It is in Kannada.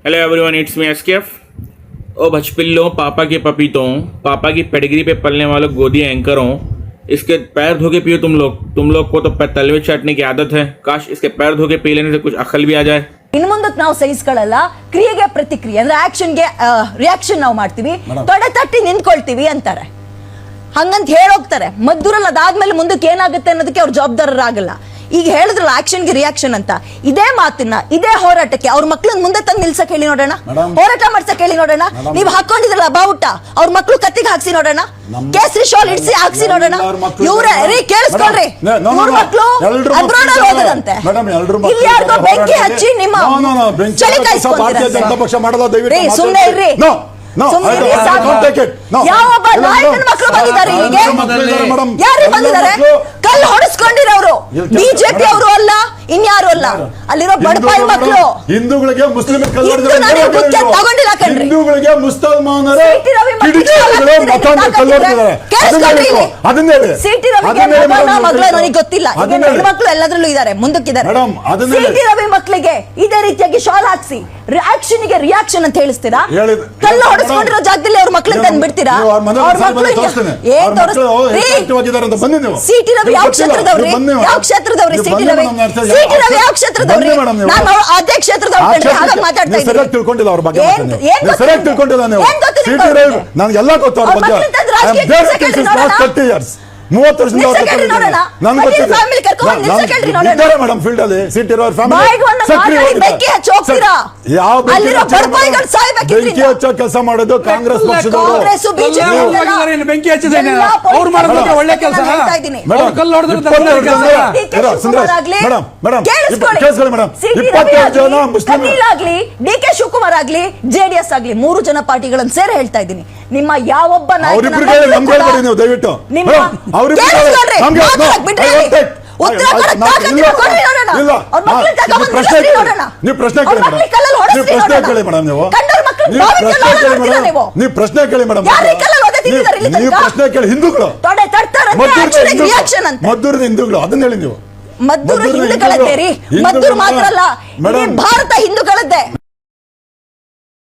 Hello everyone, it's me SKF. ओ बचपिल्लों, पापा के पपीतों, पापा की पेडिग्री पे पलने वालों गोदी एंकरों, इसके पैर धो के पियो तुम लोग को तो तलवे चाटने की आदत है। काश इसके पैर धो के पी लेने से कुछ अकल भी आ जाए। ಇನ್ನು ಮುಂದಕ್ಕೆ ನಾವು ಸಹಿಸ್ಕೊಳ್ಳಲ್ಲ. ಕ್ರಿಯೆಗೆ ಪ್ರತಿಕ್ರಿಯೆ ಅಂದ್ರೆ ಆಕ್ಷನ್ಗೆ ರಿಯಾಕ್ಷನ್ ನಾವು ಮಾಡ್ತೀವಿ, ತೊಡೆ ತಟ್ಟಿ ನಿಂತ್ಕೊಳ್ತೀವಿ ಅಂತಾರೆ. ಹಂಗಂತ ಹೇಳೋಗ್ತಾರೆ ಮದ್ದೂರಲ್ಲಿ. ಅದಾದ್ಮೇಲೆ ಮುಂದಕ್ಕೆ ಏನಾಗುತ್ತೆ ಅನ್ನೋದಕ್ಕೆ ಅವ್ರ ಜವಾಬ್ದಾರರಾಗಲ್ಲ. ಈಗ ಹೇಳಿದ್ರಲ್ಲ ಆಕ್ಷನ್ಗೆ ರಿಯಾಕ್ಷನ್ ಅಂತ, ಇದೇ ಮಾತನ್ನ ಇದೇ ಹೋರಾಟಕ್ಕೆ ಅವ್ರ ಮಕ್ಳನ್ನ ಮುಂದೆ ತಂದು ನಿಲ್ಸಕ್ ಹೇಳಿ ನೋಡೋಣ, ಹೋರಾಟ ಮಾಡ್ಸಕ್ ಹೇಳಿ ನೋಡೋಣ. ನೀವು ಹಾಕೊಂಡಿದ್ರಲ್ಲ ಬಾವುಟ, ಅವ್ರ ಮಕ್ಳು ಕತ್ತಿಗೆ ಹಾಕ್ಸಿ ನೋಡೋಣ, ಕೇಸರಿ ಶಾಲ್ ಇಡ್ಸಿ ಹಾಕ್ಸಿ ನೋಡೋಣ. ಇವ್ರ ಕೇಳಿಸ್ಕೊಳ್ರಿ, ಇವ್ರ ಮಕ್ಳು ಅಬ್ರಾಡ್ ಹೋದರಂತೆ, ಇಲ್ಲಿ ಯಾರಿಗೋ ಬೆಂಕಿ ಹಚ್ಚಿ ನಿಮ್ಮ ಚಳಿ ಕಾಯಿಸ್ಕೊಂತೀರ. ಸುಮ್ನೆ ಇರ್ರಿ, ಯಾವೊಬ್ಬ ನಾಯಕನ ಮಕ್ಕಳು ಬಂದಿದ್ದಾರೆ ಇಲ್ಲಿಗೆ? ಯಾರು ಬಂದಿದ್ದಾರೆ? ಕಲ್ಲು ಹೊಡೆಸ್ಕೊಂಡಿರೋರು ಬಿಜೆಪಿ ಅವರು ಅಲ್ಲ, ಇನ್ಯಾರು ಅಲ್ಲ. ಅಲ್ಲಿರೋ ಬಡಪಾಯಿ ಮಕ್ಕಳು ಹಿಂದೂಗಳಿಗೆ ಮುಸ್ಲಿಂ ತಗೊಂಡಿಲ್ಲ ಕಣ್ರಿ. ಹಿಂದೂಗಳಿಗೆ ಮುಸಲ್ಮಾನರ ಸಿಟಿ ರವಿ ಮಕ್ಕಳು ನನಗೆ ಗೊತ್ತಿಲ್ಲ, ಹೆಣ್ಮಕ್ಳು ಎಲ್ಲದ್ರಲ್ಲೂ ಇದ್ದಾರೆ, ಮುಂದಕ್ಕಿದ್ದಾರೆ. ಸಿಟಿ ರವಿ ಮಕ್ಕಳಿಗೆ ಇದೇ ರೀತಿಯಾಗಿ ಶಾಲ್ ಹಾಕ್ಸಿ ಆಕ್ಷನ್ಗೆ ರಿಯಾಕ್ಷನ್ ಅಂತ ಹೇಳಿಸ್ತೀರಾ? ಕಲ್ಲು ಹೊಡೆಸ್ಕೊಂಡಿರೋ ಜಾಗದಲ್ಲಿ ಅವ್ರ ಮಕ್ಳನ್ನ ತಂದು ಬಿಡ್ತೀರಾ? ಸಿಟಿ ರವಿ ಯಾವ ಕ್ಷೇತ್ರದವ್ರಿ? ಯಾವ ಕ್ಷೇತ್ರದವ್ರಿ ಸಿಟಿ ರವಿ? ಸಿಟಿ ರವಿ ಯಾವ ಕ್ಷೇತ್ರದವ್ರಿ? ನಾನು ಅದೇ ಕ್ಷೇತ್ರದವ್ರು ಹಾಗಾಗಿ ಮಾತಾಡ್ತಾ ಇದ್ದೀನಿ. ತಿಳ್ಕೊಂಡಿಲ್ಲ ಅವ್ರ ಬಗ್ಗೆ, ಸರಿಯಾಗಿ ತಿಳ್ಕೊಂಡಿಲ್ಲ ನೀವು. ಸಿಟಿ ರವಿ ನನಗೆ ಎಲ್ಲ ಗೊತ್ತು ಅವ್ರ ಬಗ್ಗೆ. 30 ವರ್ಷದಿಂದ ಮೇಡಮ್ ಫೀಲ್ಡ್ ಅಲ್ಲಿ ಸಿಟಿ ಬೆಂಕಿ ಹಚ್ಚೋ ಕೆಲಸ ಮಾಡೋದು ಕಾಂಗ್ರೆಸ್ ಪಕ್ಷದವರು. ಬೆಂಕಿ ಹಚ್ಚಿದ್ದೇನೆ ಅವ್ರು ಮಾಡೋದಕ್ಕೆ ಒಳ್ಳೆ ಕೆಲಸ. ಡಿ ಕೆ ಶಿವಕುಮಾರ್ ಆಗ್ಲಿ ಜೆಡಿಎಸ್ ಆಗ್ಲಿ 3 ಜನ ಪಾರ್ಟಿಗಳನ್ನು ಸೇರಿ ಹೇಳ್ತಾ ಇದ್ದೀನಿ, ನಿಮ್ಮ ಯಾವೊಬ್ಬ ನೀವು ದಯವಿಟ್ಟು ನೀವು ಪ್ರಶ್ನೆ ಕೇಳಿ ಮೇಡಮ್. ನೀವು ಪ್ರಶ್ನೆ ಕೇಳಿ ಮೇಡಮ್. ನೀವು ಪ್ರಶ್ನೆ ಕೇಳಿ. ಹಿಂದೂಗಳು ಮದ್ದೂರಿನ ಹಿಂದೂಗಳು ಅದನ್ನ ಹೇಳಿ ನೀವು. ಮದ್ದೂರು ಹಿಂದೂಗಳದ್ದೇ ರೀ, ಮದ್ದೂರು ಮಾತ್ರ ಅಲ್ಲ, ಭಾರತ ಹಿಂದೂಗಳದ್ದೇ.